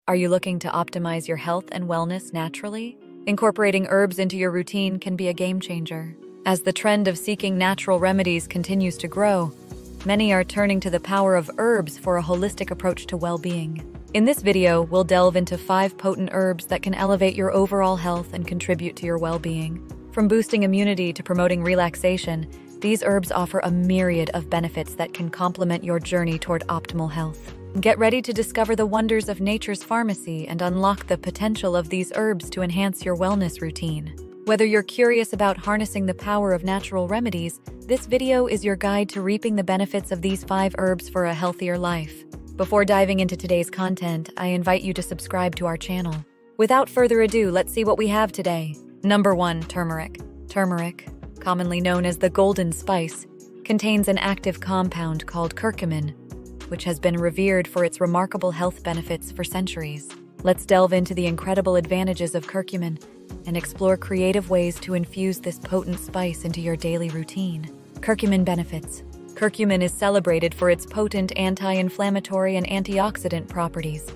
Are you looking to optimize your health and wellness naturally? Incorporating herbs into your routine can be a game changer. As the trend of seeking natural remedies continues to grow, many are turning to the power of herbs for a holistic approach to well-being. In this video, we'll delve into 5 potent herbs that can elevate your overall health and contribute to your well-being. From boosting immunity to promoting relaxation, these herbs offer a myriad of benefits that can complement your journey toward optimal health. Get ready to discover the wonders of nature's pharmacy and unlock the potential of these herbs to enhance your wellness routine. Whether you're curious about harnessing the power of natural remedies, this video is your guide to reaping the benefits of these 5 herbs for a healthier life. Before diving into today's content, I invite you to subscribe to our channel. Without further ado, let's see what we have today. Number 1. Turmeric. Turmeric, commonly known as the golden spice, contains an active compound called curcumin, which has been revered for its remarkable health benefits for centuries. Let's delve into the incredible advantages of curcumin and explore creative ways to infuse this potent spice into your daily routine. Curcumin benefits. Curcumin is celebrated for its potent anti-inflammatory and antioxidant properties,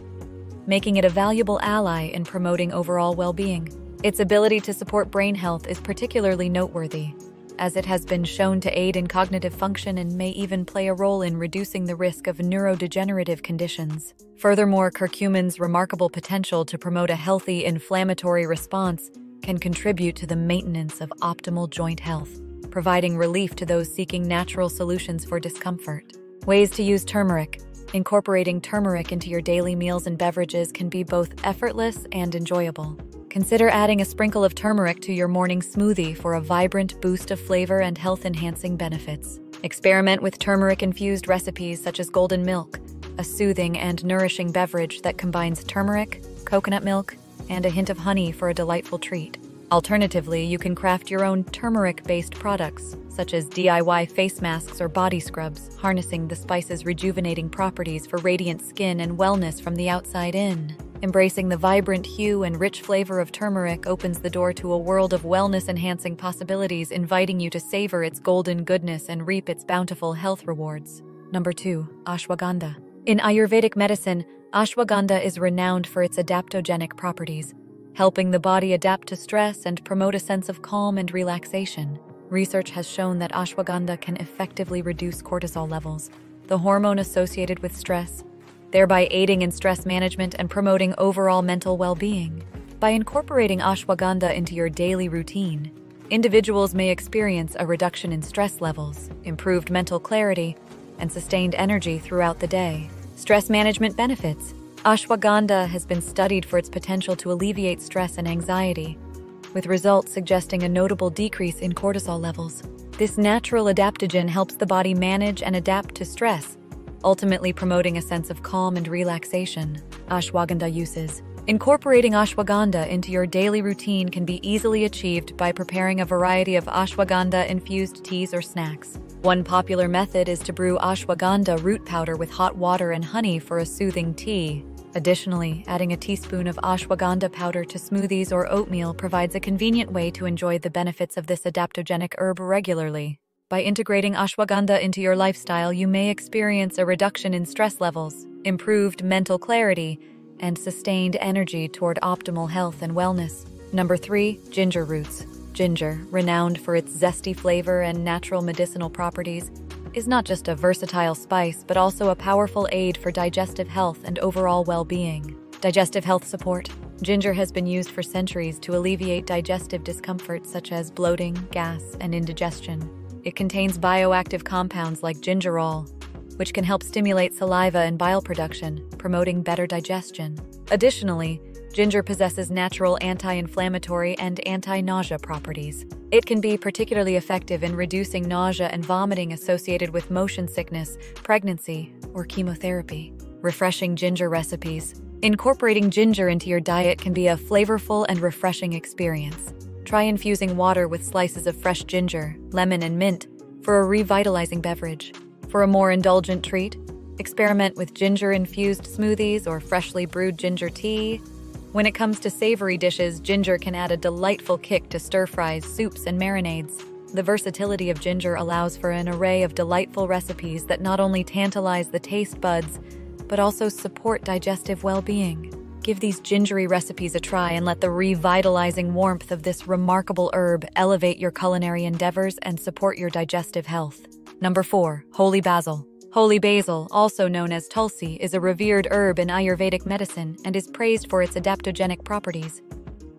making it a valuable ally in promoting overall well-being. Its ability to support brain health is particularly noteworthy, as it has been shown to aid in cognitive function and may even play a role in reducing the risk of neurodegenerative conditions. Furthermore, curcumin's remarkable potential to promote a healthy inflammatory response can contribute to the maintenance of optimal joint health, providing relief to those seeking natural solutions for discomfort. Ways to use turmeric. Incorporating turmeric into your daily meals and beverages can be both effortless and enjoyable. Consider adding a sprinkle of turmeric to your morning smoothie for a vibrant boost of flavor and health-enhancing benefits. Experiment with turmeric-infused recipes such as golden milk, a soothing and nourishing beverage that combines turmeric, coconut milk, and a hint of honey for a delightful treat. Alternatively, you can craft your own turmeric-based products, such as DIY face masks or body scrubs, harnessing the spice's rejuvenating properties for radiant skin and wellness from the outside in. Embracing the vibrant hue and rich flavor of turmeric opens the door to a world of wellness-enhancing possibilities, inviting you to savor its golden goodness and reap its bountiful health rewards. Number 2. Ashwagandha. In Ayurvedic medicine, ashwagandha is renowned for its adaptogenic properties, helping the body adapt to stress and promote a sense of calm and relaxation. Research has shown that ashwagandha can effectively reduce cortisol levels, the hormone associated with stress, thereby aiding in stress management and promoting overall mental well-being. By incorporating ashwagandha into your daily routine, individuals may experience a reduction in stress levels, improved mental clarity, and sustained energy throughout the day. Stress management benefits. Ashwagandha has been studied for its potential to alleviate stress and anxiety, with results suggesting a notable decrease in cortisol levels. This natural adaptogen helps the body manage and adapt to stress, ultimately promoting a sense of calm and relaxation. Ashwagandha uses. Incorporating ashwagandha into your daily routine can be easily achieved by preparing a variety of ashwagandha-infused teas or snacks. One popular method is to brew ashwagandha root powder with hot water and honey for a soothing tea. Additionally, adding a teaspoon of ashwagandha powder to smoothies or oatmeal provides a convenient way to enjoy the benefits of this adaptogenic herb regularly. By integrating ashwagandha into your lifestyle, you may experience a reduction in stress levels, improved mental clarity, and sustained energy toward optimal health and wellness. Number 3. Ginger roots. Ginger, renowned for its zesty flavor and natural medicinal properties, is not just a versatile spice, but also a powerful aid for digestive health and overall well-being. Digestive health support. Ginger has been used for centuries to alleviate digestive discomfort such as bloating, gas, and indigestion. It contains bioactive compounds like gingerol, which can help stimulate saliva and bile production, promoting better digestion. Additionally, ginger possesses natural anti-inflammatory and anti-nausea properties. It can be particularly effective in reducing nausea and vomiting associated with motion sickness, pregnancy, or chemotherapy. Refreshing ginger recipes. Incorporating ginger into your diet can be a flavorful and refreshing experience. Try infusing water with slices of fresh ginger, lemon, and mint for a revitalizing beverage. For a more indulgent treat, experiment with ginger-infused smoothies or freshly brewed ginger tea. When it comes to savory dishes, ginger can add a delightful kick to stir-fries, soups, and marinades. The versatility of ginger allows for an array of delightful recipes that not only tantalize the taste buds, but also support digestive well-being. Give these gingery recipes a try and let the revitalizing warmth of this remarkable herb elevate your culinary endeavors and support your digestive health. Number 4. Holy Basil. Holy basil, also known as tulsi, is a revered herb in Ayurvedic medicine and is praised for its adaptogenic properties.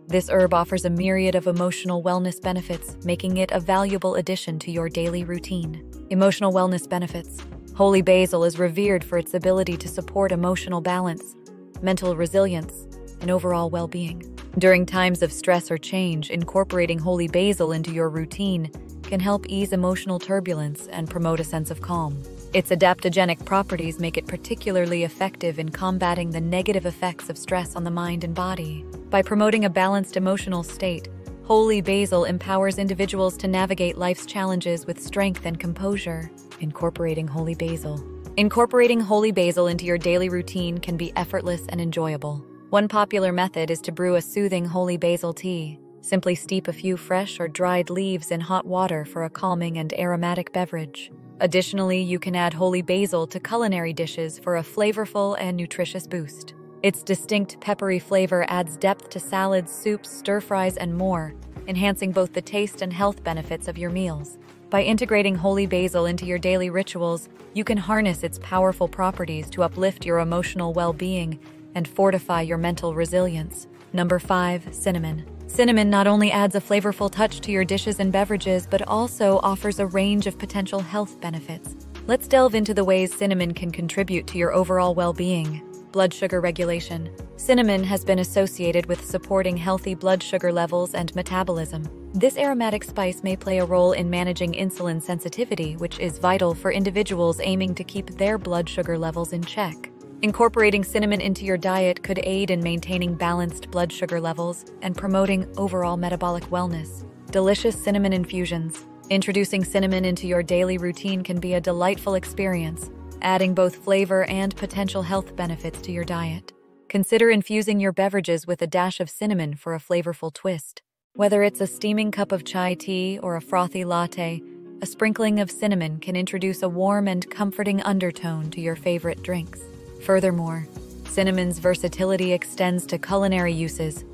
This herb offers a myriad of emotional wellness benefits, making it a valuable addition to your daily routine. Emotional wellness benefits. Holy basil is revered for its ability to support emotional balance, mental resilience, and overall well-being. During times of stress or change, incorporating holy basil into your routine can help ease emotional turbulence and promote a sense of calm. Its adaptogenic properties make it particularly effective in combating the negative effects of stress on the mind and body. By promoting a balanced emotional state, holy basil empowers individuals to navigate life's challenges with strength and composure. Incorporating holy basil. Incorporating holy basil into your daily routine can be effortless and enjoyable. One popular method is to brew a soothing holy basil tea. Simply steep a few fresh or dried leaves in hot water for a calming and aromatic beverage. Additionally, you can add holy basil to culinary dishes for a flavorful and nutritious boost. Its distinct peppery flavor adds depth to salads, soups, stir-fries, and more, enhancing both the taste and health benefits of your meals. By integrating holy basil into your daily rituals, you can harness its powerful properties to uplift your emotional well-being and fortify your mental resilience. Number 5. Cinnamon. Cinnamon not only adds a flavorful touch to your dishes and beverages, but also offers a range of potential health benefits. Let's delve into the ways cinnamon can contribute to your overall well-being. Blood sugar regulation. Cinnamon has been associated with supporting healthy blood sugar levels and metabolism. This aromatic spice may play a role in managing insulin sensitivity, which is vital for individuals aiming to keep their blood sugar levels in check. Incorporating cinnamon into your diet could aid in maintaining balanced blood sugar levels and promoting overall metabolic wellness. Delicious cinnamon infusions. Introducing cinnamon into your daily routine can be a delightful experience, adding both flavor and potential health benefits to your diet. Consider infusing your beverages with a dash of cinnamon for a flavorful twist. Whether it's a steaming cup of chai tea or a frothy latte, a sprinkling of cinnamon can introduce a warm and comforting undertone to your favorite drinks. Furthermore, cinnamon's versatility extends to culinary uses.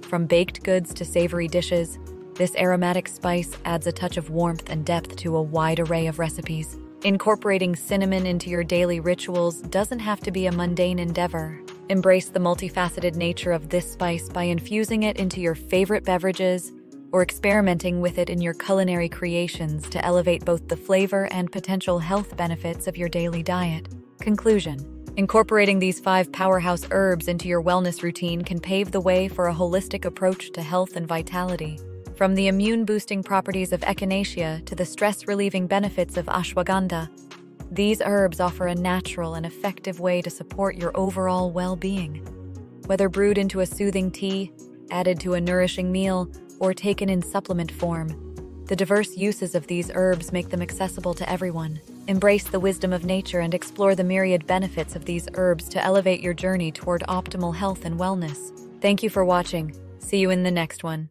From baked goods to savory dishes, this aromatic spice adds a touch of warmth and depth to a wide array of recipes. Incorporating cinnamon into your daily rituals doesn't have to be a mundane endeavor. Embrace the multifaceted nature of this spice by infusing it into your favorite beverages or experimenting with it in your culinary creations to elevate both the flavor and potential health benefits of your daily diet. Conclusion. Incorporating these 5 powerhouse herbs into your wellness routine can pave the way for a holistic approach to health and vitality. From the immune-boosting properties of echinacea to the stress-relieving benefits of ashwagandha, these herbs offer a natural and effective way to support your overall well-being. Whether brewed into a soothing tea, added to a nourishing meal, or taken in supplement form, the diverse uses of these herbs make them accessible to everyone. Embrace the wisdom of nature and explore the myriad benefits of these herbs to elevate your journey toward optimal health and wellness. Thank you for watching. See you in the next one.